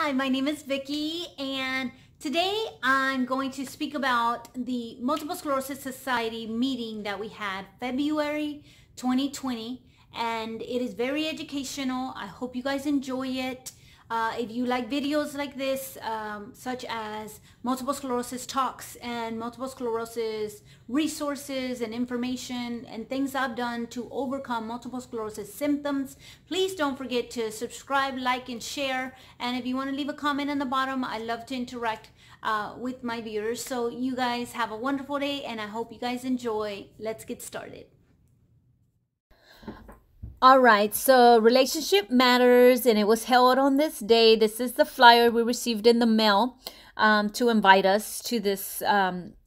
Hi, my name is Vicky, and today I'm going to speak about the Multiple Sclerosis Society meeting that we had February 2020, and it is very educational. I hope you guys enjoy it. If you like videos like this, such as multiple sclerosis talks and multiple sclerosis resources and information and things I've done to overcome multiple sclerosis symptoms, please don't forget to subscribe, like, and share. And if you want to leave a comment on the bottom, I love to interact with my viewers. So you guys have a wonderful day, and I hope you guys enjoy. Let's get started. All right, so relationship matters, and it was held on this day. This is the flyer we received in the mail to invite us to this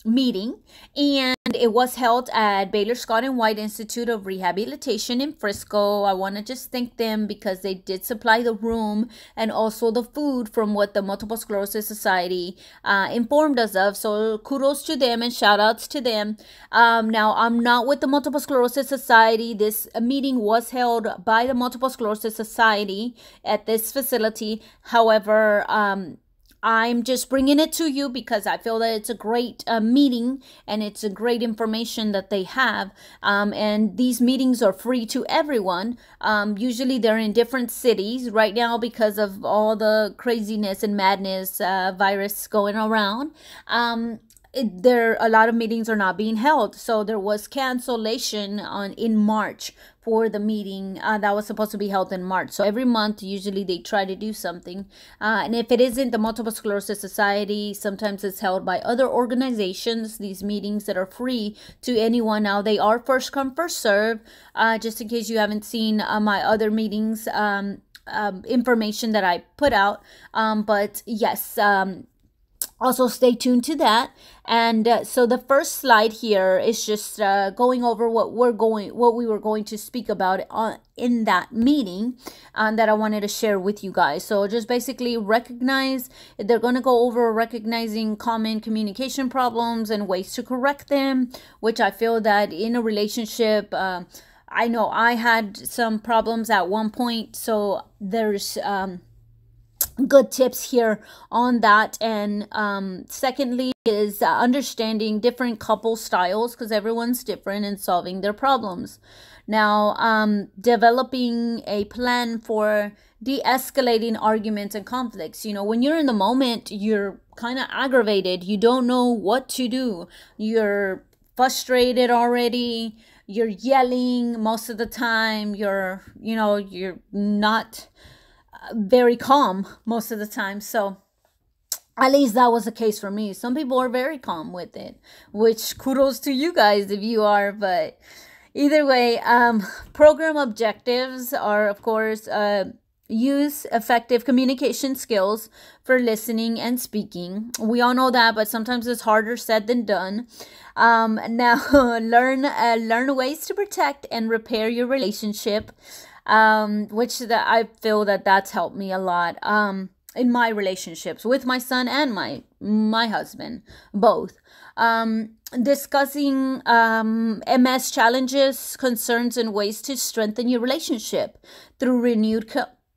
meeting, and it was held at Baylor Scott and White Institute of Rehabilitation in Frisco. I want to just thank them because they did supply the room and also the food from what the Multiple Sclerosis Society informed us of. So kudos to them and shout outs to them. Now, I'm not with the Multiple Sclerosis Society. This meeting was held by the Multiple Sclerosis Society at this facility. However, I'm just bringing it to you because I feel that it's a great meeting and it's a great information that they have. And these meetings are free to everyone. Usually they're in different cities right now because of all the craziness and madness virus going around. A lot of meetings are not being held. So there was cancellation in March for the meeting that was supposed to be held in March. So every month, usually they try to do something. And if it isn't the Multiple Sclerosis Society, sometimes it's held by other organizations, these meetings that are free to anyone. Now, they are first come, first serve, just in case you haven't seen my other meetings information that I put out. But yes, also stay tuned to that. And so the first slide here is just going over what we were going to speak about in that meeting that I wanted to share with you guys. So just basically they're going to go over recognizing common communication problems and ways to correct them, which I feel that in a relationship, I know I had some problems at one point. So there's good tips here on that. And secondly is understanding different couple styles, because everyone's different in solving their problems. Now, developing a plan for de-escalating arguments and conflicts. You know, when you're in the moment, you're kind of aggravated. You don't know what to do. You're frustrated already. You're yelling most of the time. You're not very calm most of the time. So at least that was the case for me. Some people are very calm with it, which kudos to you guys if you are. But either way, program objectives are, of course, use effective communication skills for listening and speaking. We all know that, but sometimes it's harder said than done. Now, learn ways to protect and repair your relationship, which I feel that's helped me a lot in my relationships with my son and my husband, both. Discussing MS challenges, concerns, and ways to strengthen your relationship through renewed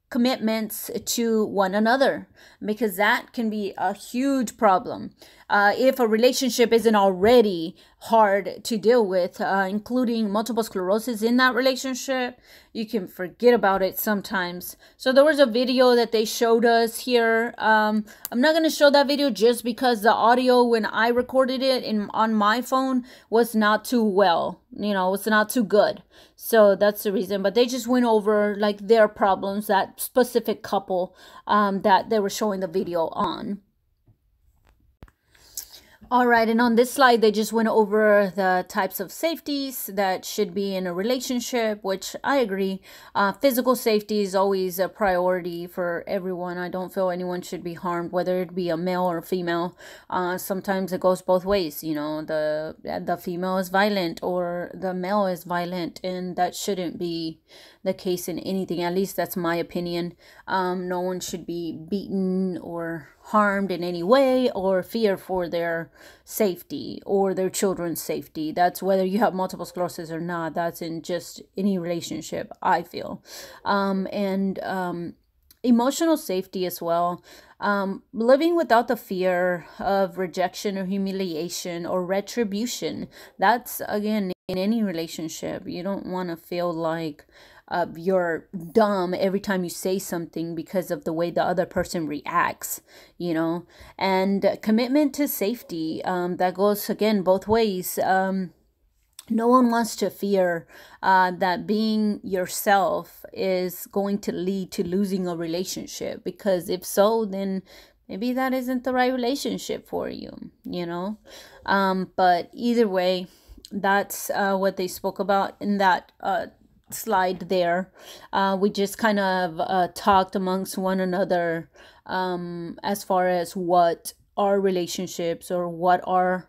commitments to one another, because that can be a huge problem. If a relationship isn't already hard to deal with, including multiple sclerosis in that relationship, you can forget about it sometimes. So there was a video that they showed us here. I'm not going to show that video just because the audio when I recorded it on my phone was not too well. It's not too good. So that's the reason. But they just went over like their problems, that specific couple that they were showing the video on. All right, and on this slide, they just went over the types of safeties that should be in a relationship, which I agree. Physical safety is always a priority for everyone. I don't feel anyone should be harmed, whether it be a male or a female. Sometimes it goes both ways. The female is violent or the male is violent, and that shouldn't be the case in anything. At least that's my opinion. No one should be beaten or harmed in any way or fear for their safety or their children's safety. That's whether you have multiple sclerosis or not. That's in just any relationship, I feel. Emotional safety as well. Living without the fear of rejection or humiliation or retribution. That's, again, in any relationship. You don't want to feel like you're dumb every time you say something because of the way the other person reacts, and commitment to safety. That goes, again, both ways. No one wants to fear that being yourself is going to lead to losing a relationship, because if so, then maybe that isn't the right relationship for you. But either way, that's what they spoke about in that slide there. We just kind of talked amongst one another as far as what our relationships, or what are,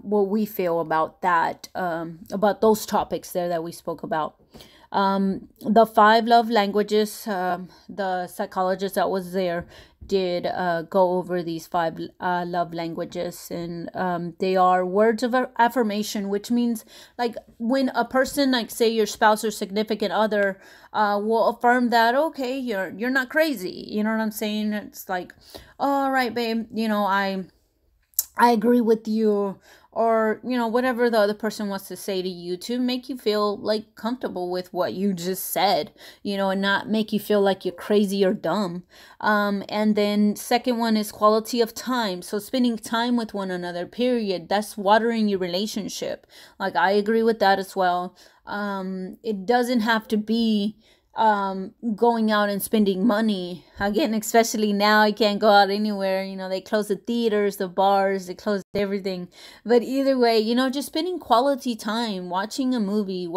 what we feel about that, about those topics there that we spoke about. The 5 love languages, the psychologist that was there did go over these 5 love languages, and they are words of affirmation, which means, like, when a person, like, say your spouse or significant other, will affirm that, okay, you're not crazy, you know what I'm saying? It's like, all right, babe, I agree with you, or whatever the other person wants to say to you, to make you feel like comfortable with what you just said, and not make you feel like you're crazy or dumb. And then second one is quality of time. So spending time with one another, period. That's watering your relationship. Like, I agree with that as well. It doesn't have to be going out and spending money. Again, especially now, I can't go out anywhere. They close the theaters, the bars, they close everything. But either way, just spending quality time, watching a movie,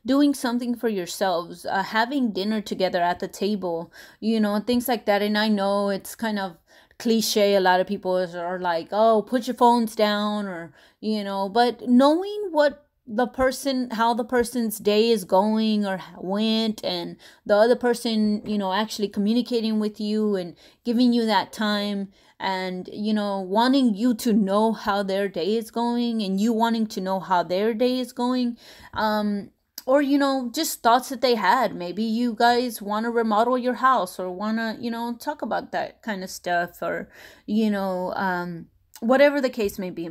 doing something for yourselves, having dinner together at the table, things like that. And I know it's kind of cliche. A lot of people are like, oh, put your phones down, or but knowing how the person's day is going or went, and the other person, actually communicating with you and giving you that time, and wanting you to know how their day is going, and you wanting to know how their day is going, or just thoughts that they had. Maybe you guys want to remodel your house, or want to talk about that kind of stuff, or whatever the case may be.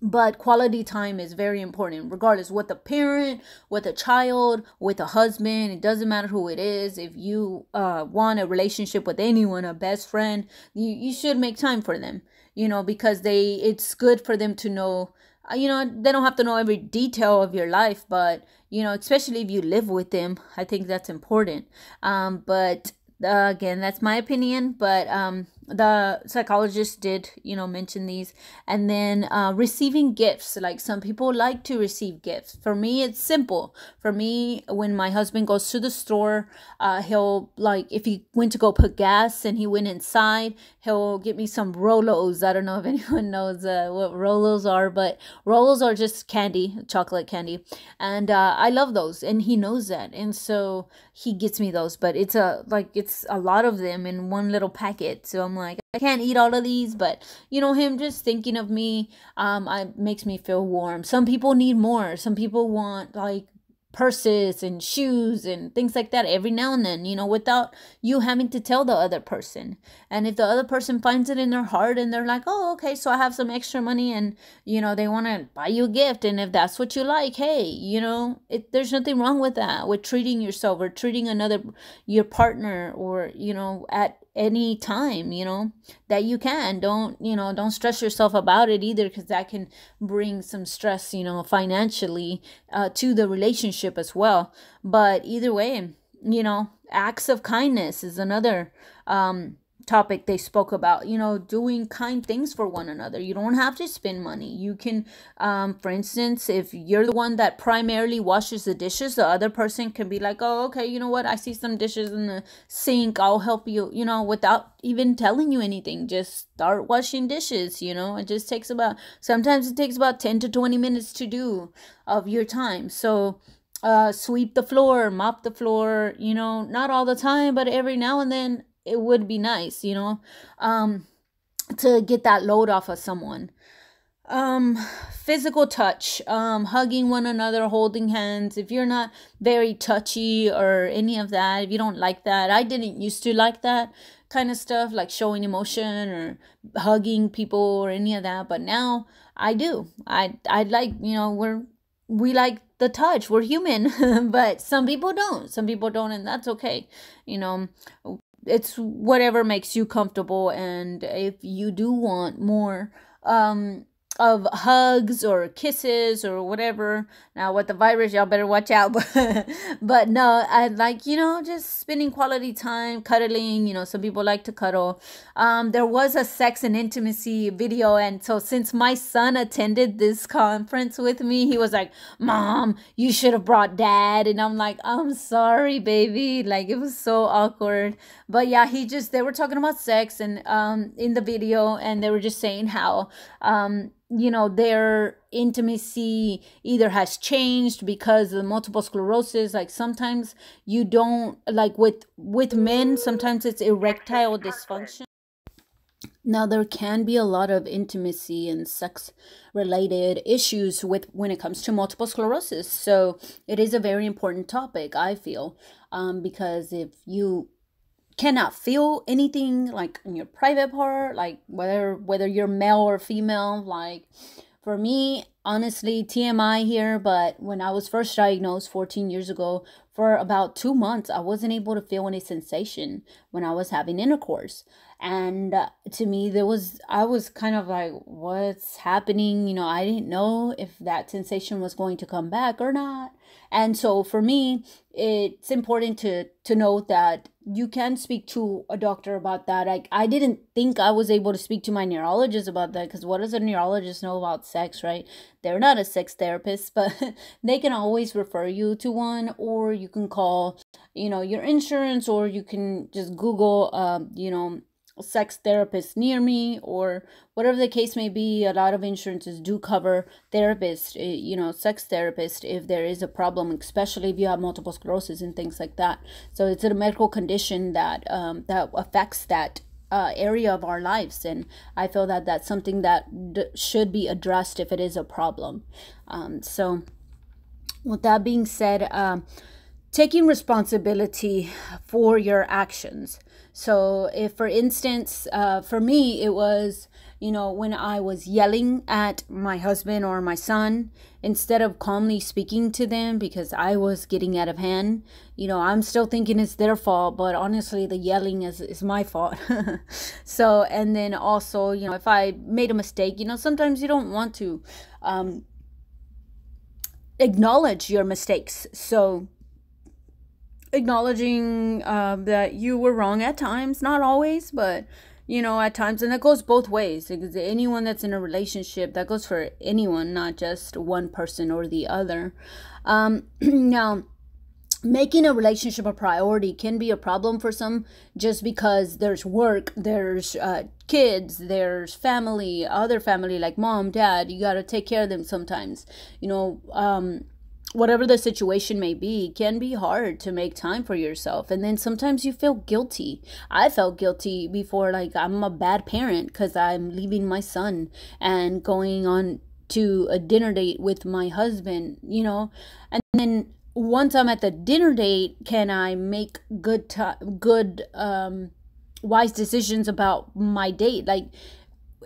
But quality time is very important, regardless, with a parent, with a child, with a husband. It doesn't matter who it is. If you want a relationship with anyone, a best friend, you should make time for them, because it's good for them to know. They don't have to know every detail of your life, but especially if you live with them, I think that's important. But again, that's my opinion. But the psychologist did mention these. And then receiving gifts. Like, some people like to receive gifts. For me, it's simple. For me, when my husband goes to the store, he'll, like, if he went to go put gas and he went inside, he'll get me some Rolos. I don't know if anyone knows what Rolos are, but Rolos are just candy, chocolate candy, and I love those, and he knows that, and so he gets me those. But it's a lot of them in one little packet, so I'm like, I can't eat all of these. But him just thinking of me, makes me feel warm. Some people need more. Some people want, like, purses and shoes and things like that every now and then, without you having to tell the other person. And if the other person finds it in their heart and they're like, oh, okay, so I have some extra money, and they want to buy you a gift, and if that's what you like, hey, there's nothing wrong with that, with treating yourself or treating your partner, or at any time that you can. Don't stress yourself about it either, because that can bring some stress financially to the relationship as well. But either way, acts of kindness is another topic they spoke about. Doing kind things for one another. You don't have to spend money. You can, for instance, if you're the one that primarily washes the dishes, the other person can be like, oh, okay, you know what, I see some dishes in the sink, I'll help you, without even telling you anything. Just start washing dishes. It just takes sometimes it takes about 10 to 20 minutes to do of your time. So sweep the floor, mop the floor, not all the time, but every now and then it would be nice, to get that load off of someone. um physical touch, hugging one another, holding hands. If you're not very touchy or any of that, if you don't like that, I didn't used to like that kind of stuff, like showing emotion or hugging people or any of that, but now I do. I like, we like the touch. We're human. But some people don't, and that's okay. you know it's whatever makes you comfortable, and if you do want more of hugs or kisses or whatever. Now with the virus, y'all better watch out. But no, I like, just spending quality time, cuddling. Some people like to cuddle. There was a sex and intimacy video, and so since my son attended this conference with me, he was like, "Mom, you should have brought dad." And I'm like, "I'm sorry, baby." Like, it was so awkward. But yeah, they were talking about sex, and in the video, and they were just saying how their intimacy either has changed because of the multiple sclerosis. Like, sometimes you don't, like with men, sometimes it's erectile dysfunction. Now, there can be a lot of intimacy and sex related issues when it comes to multiple sclerosis. So it is a very important topic, I feel, because if you cannot feel anything, like in your private part, like whether you're male or female, like for me, honestly, TMI here, but when I was first diagnosed 14 years ago, for about 2 months, I wasn't able to feel any sensation when I was having intercourse. And to me, I was kind of like, what's happening? I didn't know if that sensation was going to come back or not. And so for me, it's important to note that you can speak to a doctor about that. I didn't think I was able to speak to my neurologist about that, because what does a neurologist know about sex, right? They're not a sex therapist, but they can always refer you to one, or you can call, your insurance, or you can just Google, sex therapist near me, or whatever the case may be. A lot of insurances do cover therapists, sex therapist, if there is a problem, especially if you have multiple sclerosis and things like that. So it's a medical condition that affects that area of our lives, and I feel that that's something that should be addressed if it is a problem. So with that being said, taking responsibility for your actions. So if, for instance, for me, it was, when I was yelling at my husband or my son, instead of calmly speaking to them because I was getting out of hand, I'm still thinking it's their fault, but honestly, the yelling is my fault. So, and then also, if I made a mistake, sometimes you don't want to acknowledge your mistakes. So acknowledging that you were wrong at times, not always, but at times. And that goes both ways, because anyone that's in a relationship, that goes for anyone, not just one person or the other. Now, making a relationship a priority can be a problem for some, just because there's work, there's kids, there's family, other family, like mom, dad. You got to take care of them sometimes. Whatever the situation may be, it can be hard to make time for yourself. And then sometimes you feel guilty. I felt guilty before, like I'm a bad parent because I'm leaving my son and going on to a dinner date with my husband, and then once I'm at the dinner date, can I make good wise decisions about my date? Like,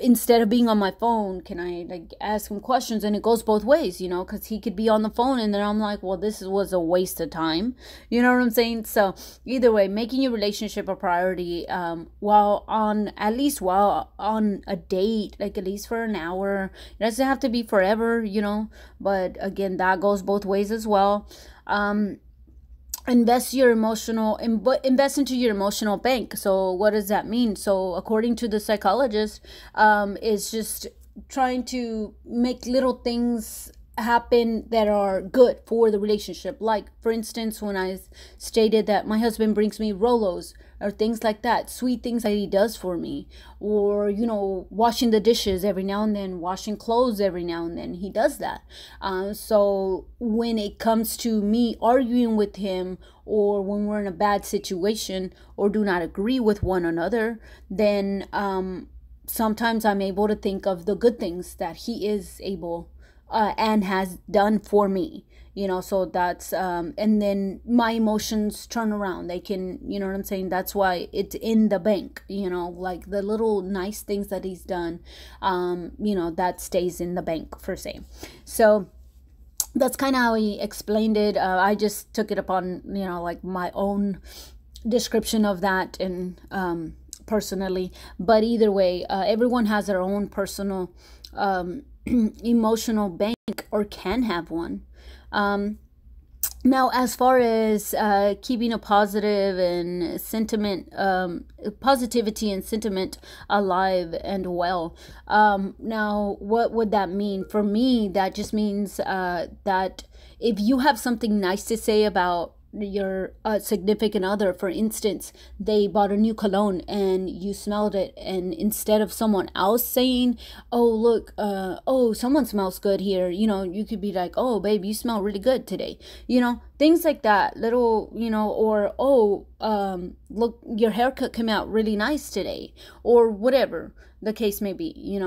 instead of being on my phone, can I ask him questions? And it goes both ways, because he could be on the phone, and then I'm like, well, this was a waste of time. You know what I'm saying? So either way, making your relationship a priority, while on a date, like at least for an hour. It doesn't have to be forever, but again, that goes both ways as well. Invest into your emotional bank. So what does that mean? So according to the psychologist, it's just trying to make little things happen that are good for the relationship. Like, for instance, when I stated that my husband brings me Rolos or things like that, sweet things that he does for me, or washing the dishes every now and then, washing clothes every now and then, he does that. So when it comes to me arguing with him, or when we're in a bad situation or do not agree with one another, then sometimes I'm able to think of the good things that he is able and has done for me, so that's and then my emotions turn around. They can, you know what I'm saying? That's why it's in the bank, like the little nice things that he's done, that stays in the bank, per se. So that's kind of how he explained it. I just took it upon, like my own description of that, and personally. But either way, everyone has their own personal emotional bank, or can have one. Now, as far as keeping a positive and positivity and sentiment alive and well, now what would that mean? For me, that just means that if you have something nice to say about your significant other, for instance, they bought a new cologne and you smelled it, and instead of someone else saying, oh look, oh, someone smells good here, you could be like, oh babe, you smell really good today, things like that, little, or oh, look, your haircut came out really nice today, or whatever the case may be.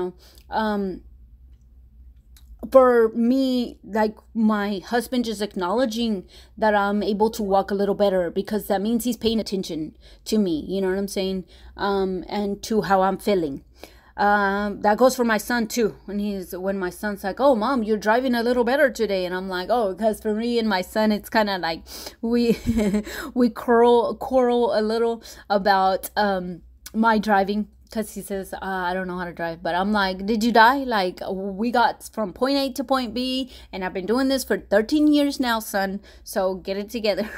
For me, like my husband just acknowledging that I'm able to walk a little better, because that means he's paying attention to me, you know what I'm saying? And to how I'm feeling. That goes for my son too. When my son's like, oh mom, you're driving a little better today. And I'm like, oh, because for me and my son, it's kind of like we we quarrel a little about my driving, because he says, I don't know how to drive. But I'm like, did you die? Like, we got from point A to point B, and I've been doing this for 13 years now, son. So get it together.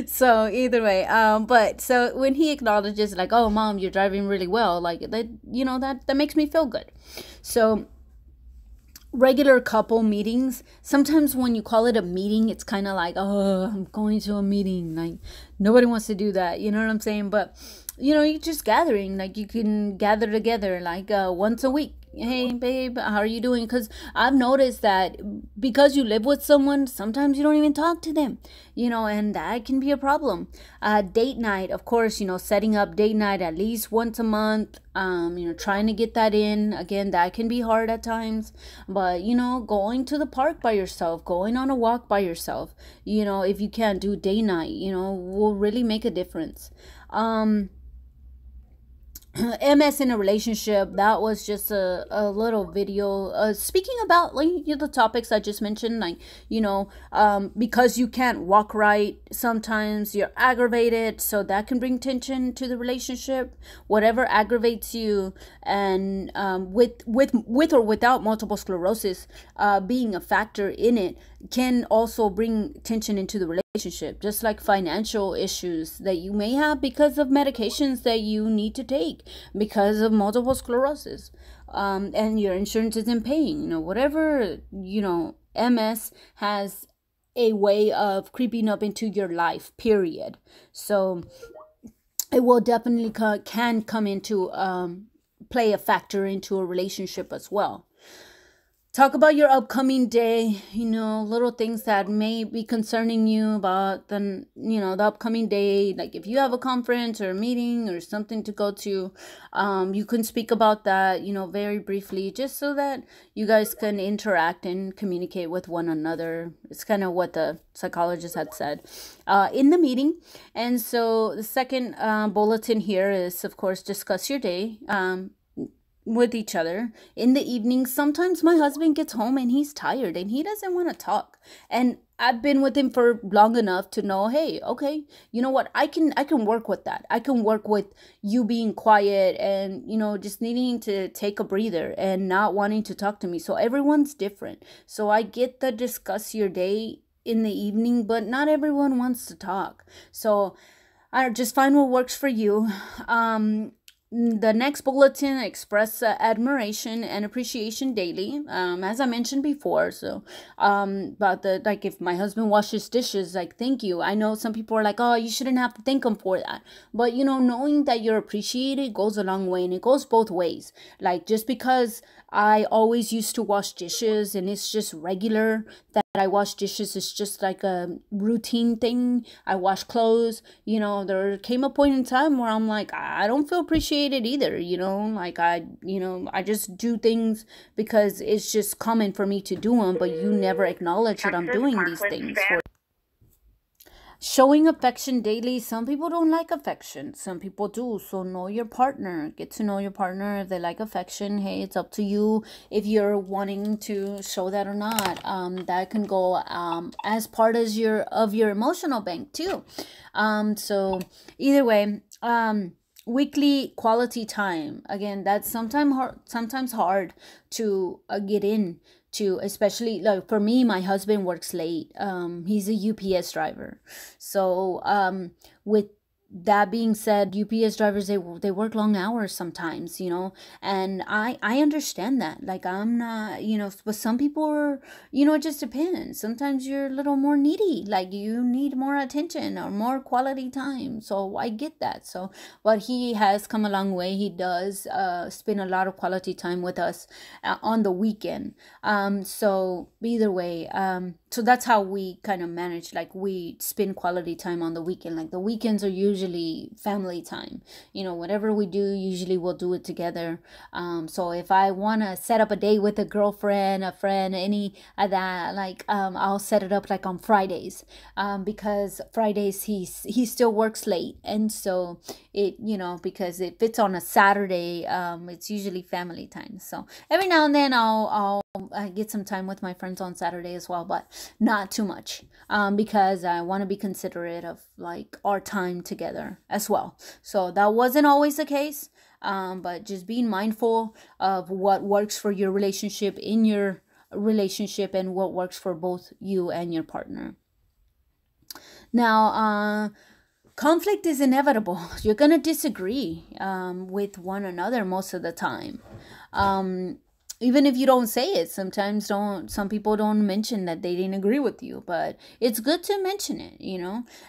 So either way, but so when he acknowledges, like, oh, mom, you're driving really well, like that, that makes me feel good. So regular couple meetings, sometimes when you call it a meeting, it's kind of like, oh, I'm going to a meeting. Like, nobody wants to do that, you know what I'm saying? But you're just gathering, like you can gather together like once a week. Hey babe, how are you doing? Because I've noticed that because you live with someone, sometimes you don't even talk to them, and that can be a problem. Date night, of course, setting up date night at least once a month, trying to get that in. Again, that can be hard at times, but going to the park by yourself, going on a walk by yourself, if you can't do date night, will really make a difference. MS in a relationship, that was just a little video speaking about, like, the topics I just mentioned, like, because you can't walk right, sometimes you're aggravated, so that can bring tension to the relationship. Whatever aggravates you, and with or without multiple sclerosis being a factor in it, can also bring tension into the relationship, just like financial issues that you may have because of medications that you need to take because of multiple sclerosis, and your insurance isn't paying, whatever, MS has a way of creeping up into your life, period. So it will definitely can come into play a factor into a relationship as well. Talk about your upcoming day, little things that may be concerning you about the upcoming day. Like if you have a conference or a meeting or something to go to, you can speak about that, very briefly, just so that you guys can interact and communicate with one another. It's kind of what the psychologist had said in the meeting. And so the second bulletin here is, of course, discuss your day with each other in the evening. Sometimes my husband gets home and he's tired and he doesn't want to talk, and I've been with him for long enough to know, hey, okay, you know what, I can work with that. I can work with you being quiet and just needing to take a breather and not wanting to talk to me. So everyone's different, so I get the discuss your day in the evening, but not everyone wants to talk. So I just find what works for you. The next bulletin, express admiration and appreciation daily, as I mentioned before. So about the, like, if my husband washes dishes, like, thank you. I know some people are like, oh, you shouldn't have to thank him for that, but knowing that you're appreciated goes a long way, and it goes both ways. Like, just because I always used to wash dishes and it's just regular, that I wash dishes is just like a routine thing. I wash clothes. There came a point in time where I'm like, I don't feel appreciated either. Like I just do things because it's just common for me to do them, but you never acknowledge that I'm doing these things for. Showing affection daily. Some people don't like affection. Some people do. So know your partner. Get to know your partner. If they like affection, hey, it's up to you if you're wanting to show that or not. That can go as part as of your emotional bank too. So either way, weekly quality time. Again, that's sometimes hard to get in to, especially like for me, my husband works late. He's a UPS driver. So with that being said, UPS drivers, they work long hours sometimes, and I understand that. Like, I'm not, but some people are, it just depends. Sometimes you're a little more needy, like you need more attention or more quality time. So I get that. So, but he has come a long way. He does spend a lot of quality time with us on the weekend. So either way, so that's how we kind of manage. Like, we spend quality time on the weekend. Like, the weekends are usually family time. Whatever we do, usually we'll do it together. So if I want to set up a day with a girlfriend, a friend, any of that, like, I'll set it up like on Fridays, because Fridays he still works late, and so it, because if it's on a Saturday, it's usually family time. So every now and then I'll get some time with my friends on Saturday as well, but not too much, because I want to be considerate of like our time together as well. So that wasn't always the case, but just being mindful of what works for your relationship, in your relationship, and what works for both you and your partner. Now, conflict is inevitable. You're gonna disagree with one another most of the time. Even if you don't say it, some people don't mention that they didn't agree with you, but it's good to mention it,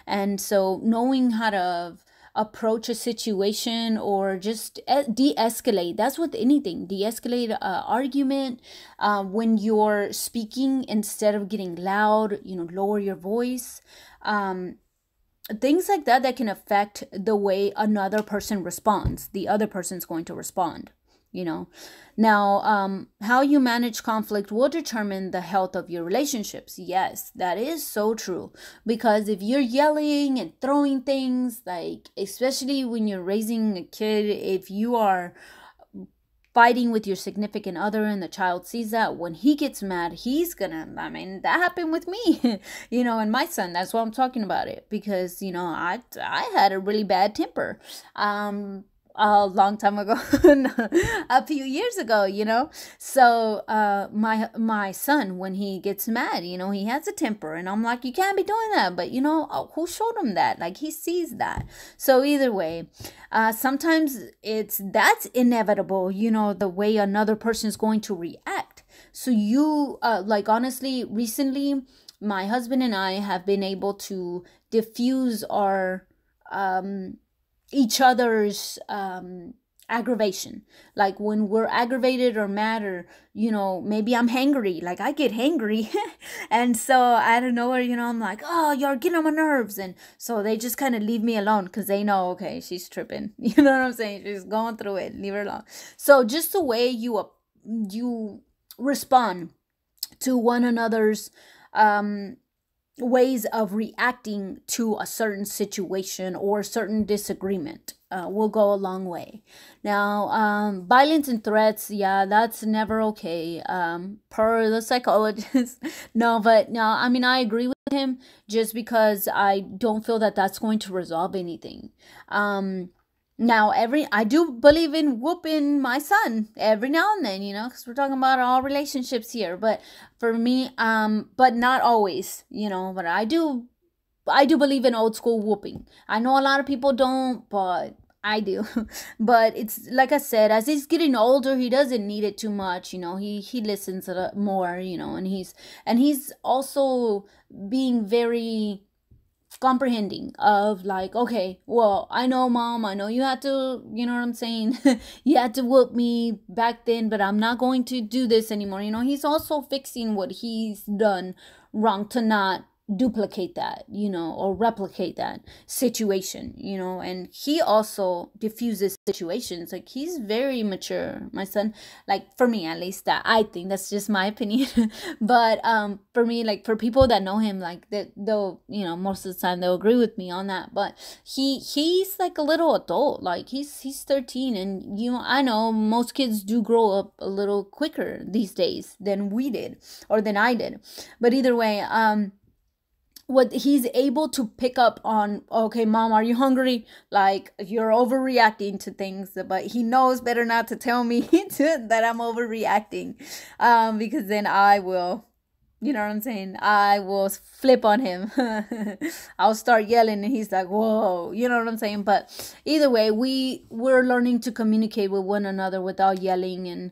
And so knowing how to approach a situation, or just de-escalate. That's with anything. De-escalate an argument when you're speaking, instead of getting loud, lower your voice. Things like that can affect the way another person responds. The other person's going to respond. Now, how you manage conflict will determine the health of your relationships. Yes, that is so true. Because if you're yelling and throwing things, like, especially when you're raising a kid, if you are fighting with your significant other and the child sees that, when he gets mad, that happened with me, and my son. That's why I'm talking about it, because, I had a really bad temper. A long time ago, a few years ago, So my son, when he gets mad, he has a temper, and I'm like, you can't be doing that. But who showed him that? Like, he sees that. So either way, sometimes that's inevitable, the way another person is going to react. So you like, honestly, recently my husband and I have been able to diffuse our each other's aggravation. Like, when we're aggravated or mad, or maybe I'm hangry, like I get hangry and so out of nowhere, I'm like, oh, you're getting on my nerves, and so they just kind of leave me alone, because they know, okay, she's tripping. You know what I'm saying? She's going through it, leave her alone. So just the way you respond to one another's ways of reacting to a certain situation or certain disagreement will go a long way. Now, violence and threats, yeah, that's never okay, per the psychologist. No, I mean, I agree with him, just because I don't feel that that's going to resolve anything. Now, I do believe in whooping my son every now and then, because we're talking about all relationships here. But for me, but not always, but I do believe in old school whooping. I know a lot of people don't, but I do. But it's like I said, as he's getting older, he doesn't need it too much. He listens a lot more, and he's also being very comprehending of like, okay, well, I know, mom, I know you had to, you know what I'm saying, you had to whoop me back then, but I'm not going to do this anymore. He's also fixing what he's done wrong to not duplicate that, or replicate that situation, and he also diffuses situations. Like, he's very mature, my son. Like, for me, at least, that I think, that's just my opinion. But for me, like, for people that know him, like, they'll, most of the time they'll agree with me on that. But he's like a little adult. Like, he's 13, and I know most kids do grow up a little quicker these days than we did, or than I did. But either way, what he's able to pick up on, okay, mom, are you hungry? Like, you're overreacting to things, but he knows better not to tell me that I'm overreacting, because then I will, you know what I'm saying, I will flip on him. I'll start yelling, and he's like, whoa, you know what I'm saying? But either way, we're learning to communicate with one another without yelling and,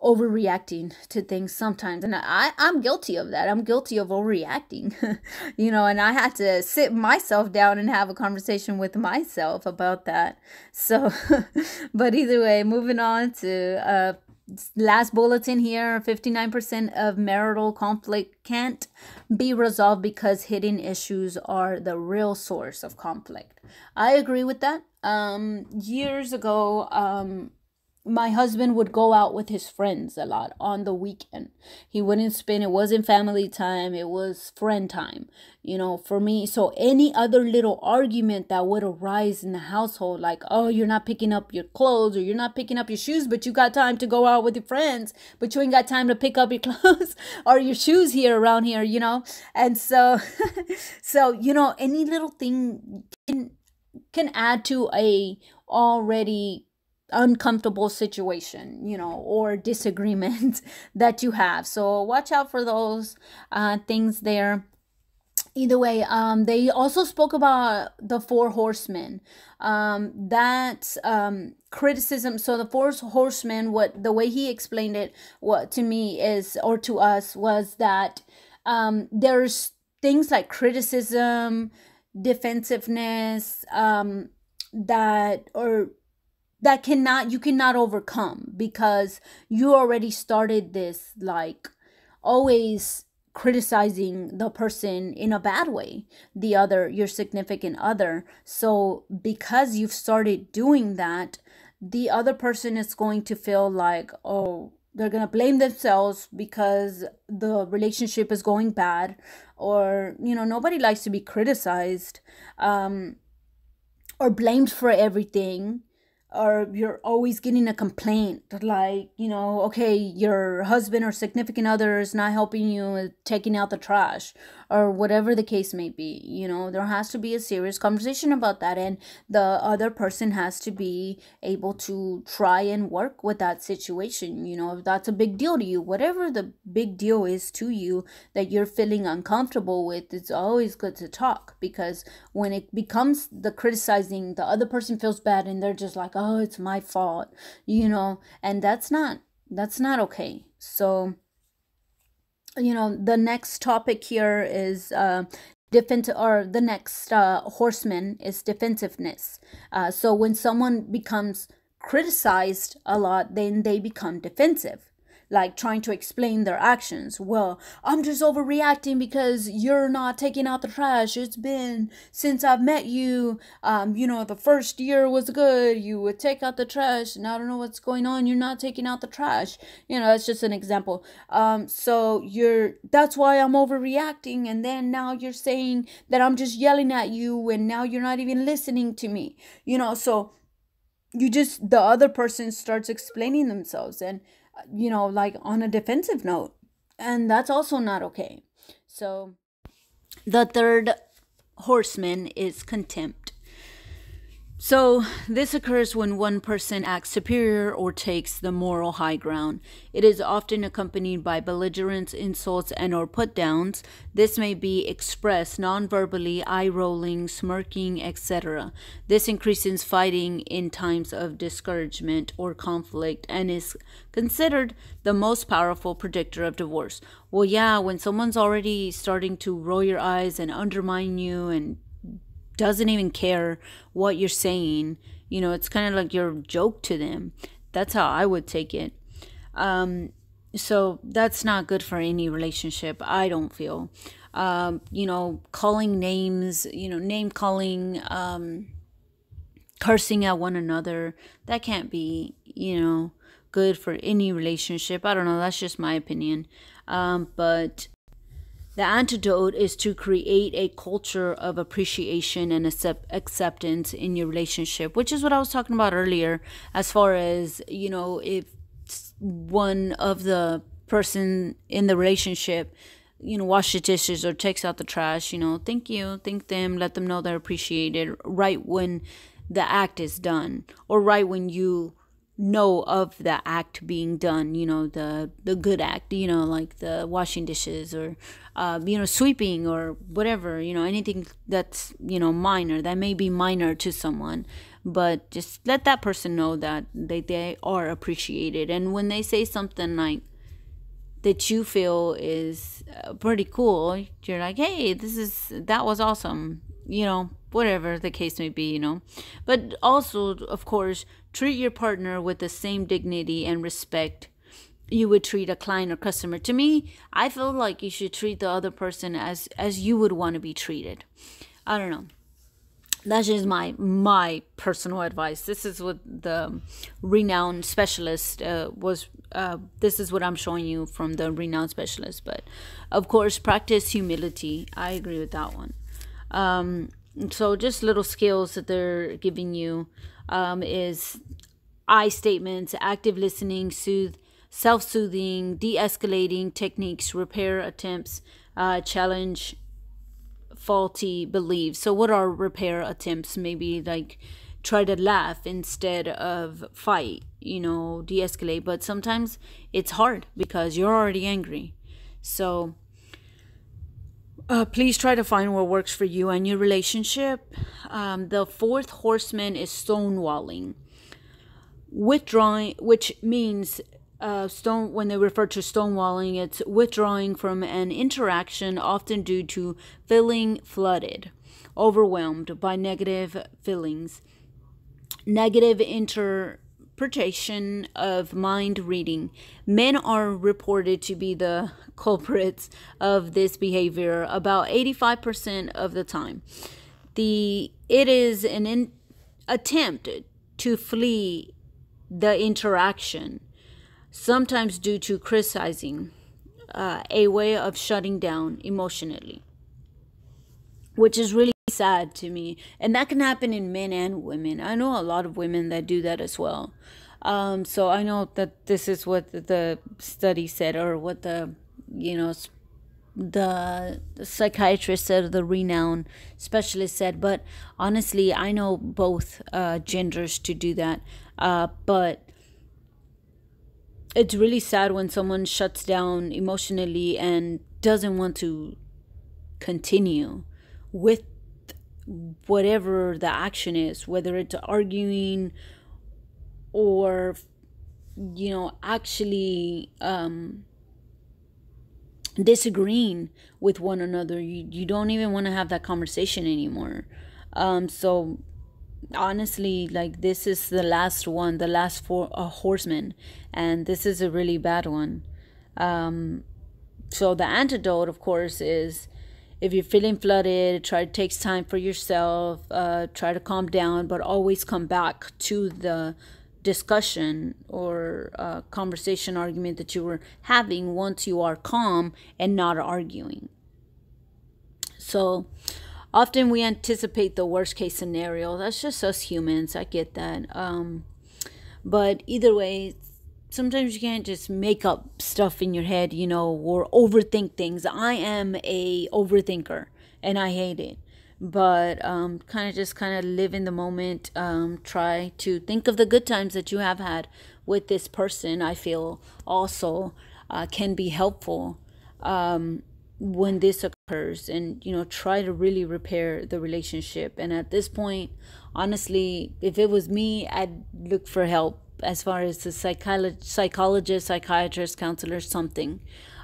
overreacting to things sometimes. And I'm guilty of that. I'm guilty of overreacting, and I had to sit myself down and have a conversation with myself about that. So, but either way, moving on to last bulletin here. 59% of marital conflict can't be resolved because hidden issues are the real source of conflict. I agree with that. Years ago, my husband would go out with his friends a lot on the weekend. He wouldn't spend, it wasn't family time, it was friend time, for me. So any other little argument that would arise in the household, like, oh, you're not picking up your clothes, or you're not picking up your shoes, but you got time to go out with your friends, but you ain't got time to pick up your clothes or your shoes here around here, And so, any little thing can add to a already uncomfortable situation, or disagreement that you have. So watch out for those things there. Either way, they also spoke about the four horsemen. That criticism. So the four horsemen, the way he explained it, what to me is, or to us, was that there's things like criticism, defensiveness, you cannot overcome, because you already started this, like, always criticizing the person in a bad way, your significant other. So because you've started doing that, the other person is going to feel like, oh, they're going to blame themselves because the relationship is going bad, or, nobody likes to be criticized, or blamed for everything, or you're always getting a complaint, like, okay, your husband or significant other is not helping you with taking out the trash, or whatever the case may be. There has to be a serious conversation about that, and the other person has to be able to try and work with that situation. If that's a big deal to you, whatever the big deal is to you that you're feeling uncomfortable with, it's always good to talk, because when it becomes the criticizing, the other person feels bad, and they're just like, oh, it's my fault, and that's not okay. So, the next topic here is the next horseman is defensiveness. So when someone becomes criticized a lot, then they become defensive, like trying to explain their actions. Well, I'm just overreacting because you're not taking out the trash. It's been since I've met you. The first year was good. You would take out the trash, and I don't know what's going on. You're not taking out the trash. That's just an example. So that's why I'm overreacting. And then now you're saying that I'm just yelling at you, and now you're not even listening to me. So the other person starts explaining themselves, and like on a defensive note, and that's also not okay. So the third horseman is contempt. So, this occurs when one person acts superior or takes the moral high ground. It is often accompanied by belligerence, insults, and or put-downs. This may be expressed non-verbally, eye-rolling, smirking, etc. This increases fighting in times of discouragement or conflict and is considered the most powerful predictor of divorce. Well, yeah, when someone's already starting to roll your eyes and undermine you and doesn't even care what you're saying, it's kind of like you're a joke to them. That's how I would take it. So that's not good for any relationship, I don't feel. Calling names, name calling, cursing at one another, that can't be, good for any relationship. I don't know, that's just my opinion. But the antidote is to create a culture of appreciation and acceptance in your relationship, which is what I was talking about earlier. As far as, if one of the person in the relationship, wash the dishes or takes out the trash, thank you, thank them, let them know they're appreciated right when the act is done, or right when you know of the act being done, the good act, like the washing dishes or sweeping or whatever, anything that's minor, that may be minor to someone, but just let that person know that they are appreciated. And when they say something like that you feel is pretty cool, you're like, hey, that was awesome, whatever the case may be, But also, of course, treat your partner with the same dignity and respect you would treat a client or customer. To me, I feel like you should treat the other person as you would want to be treated. I don't know. That's just my personal advice. This is what the renowned specialist was. This is what I'm showing you from the renowned specialist. But of course, practice humility. I agree with that one. So just little skills that they're giving you is I statements, active listening, self-soothing, de-escalating techniques, repair attempts, challenge faulty beliefs. So what are repair attempts? Maybe like try to laugh instead of fight, de-escalate. But sometimes it's hard because you're already angry. So please try to find what works for you and your relationship. The fourth horseman is stonewalling. Withdrawing, which means when they refer to stonewalling, it's withdrawing from an interaction, often due to feeling flooded, overwhelmed by negative feelings, negative interpretation of mind reading. Men are reported to be the culprits of this behavior about 85% of the time. It is an attempt to flee the interaction, sometimes due to criticizing, a way of shutting down emotionally, which is really sad to me. And that can happen in men and women. I know a lot of women that do that as well. So I know that this is what the study said, or what the psychiatrist said, the renowned specialist said. But honestly, I know both genders to do that. But it's really sad when someone shuts down emotionally and doesn't want to continue with whatever the action is, whether it's arguing or actually disagreeing with one another. You don't even want to have that conversation anymore. So honestly, like, this is the last one, the last horseman, and this is a really bad one. So the antidote, of course, is if you're feeling flooded, try to take time for yourself, try to calm down, but always come back to the discussion or conversation, argument that you were having once you are calm and not arguing. So often we anticipate the worst case scenario. That's just us humans. I get that. But either way, sometimes you can't just make up stuff in your head, or overthink things. I am a overthinker and I hate it. but kind of live in the moment. Try to think of the good times that you have had with this person. I feel also can be helpful when this occurs, and try to really repair the relationship. And at this point, honestly, if it was me, I'd look for help as far as the psychologist, psychiatrist, counselor, something.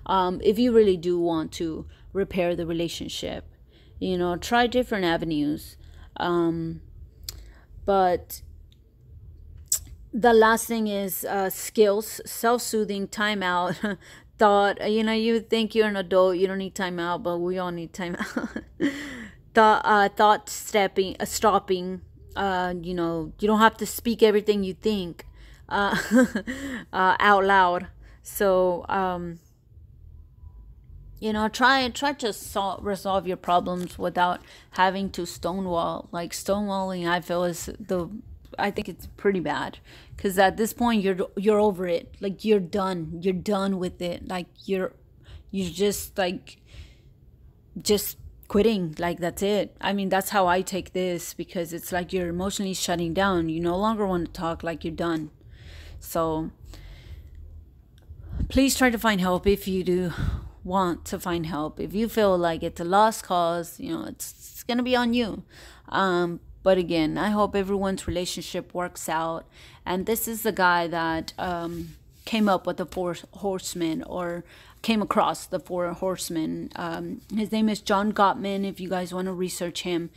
If you really do want to repair the relationship, try different avenues. But the last thing is skills, self-soothing, timeout. Thought, you think you're an adult, you don't need timeout, but we all need timeout. Thought stopping. You don't have to speak everything you think out loud. So try to resolve your problems without having to stonewall. Like stonewalling, I think it's pretty bad, because at this point you're over it. Like you're done with it. Like you're just just quitting. Like that's it. I mean, that's how I take this, because it's like you're emotionally shutting down. You no longer want to talk. Like you're done. So please try to find help if you do want to find help. If you feel like it's a lost cause, it's gonna be on you. But again, I hope everyone's relationship works out. And this is the guy that came up with the four horsemen, or came across the four horsemen. His name is John Gottman, if you guys want to research him.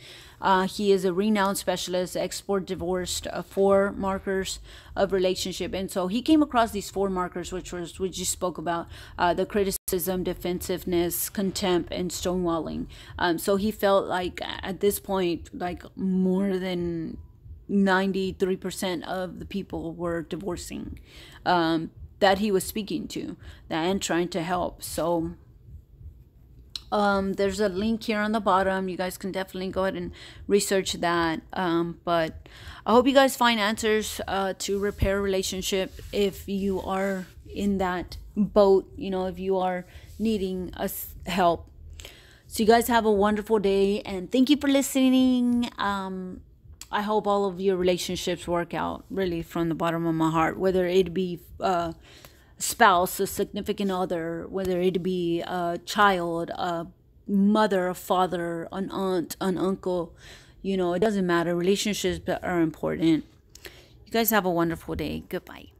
He is a renowned specialist, expert divorced, 4 markers of relationship. And so he came across these 4 markers, which you spoke about, the criticism, defensiveness, contempt, and stonewalling. So he felt like at this point, like more than 93% of the people were divorcing, that he was speaking to and trying to help. So there's a link here on the bottom. You guys can definitely go ahead and research that. But I hope you guys find answers to repair a relationship if you are in that boat, if you are needing help. So you guys have a wonderful day, and thank you for listening. I hope all of your relationships work out, really, from the bottom of my heart, whether it be a spouse, a significant other, whether it be a child, a mother, a father, an aunt, an uncle. It doesn't matter. Relationships are important. You guys have a wonderful day. Goodbye.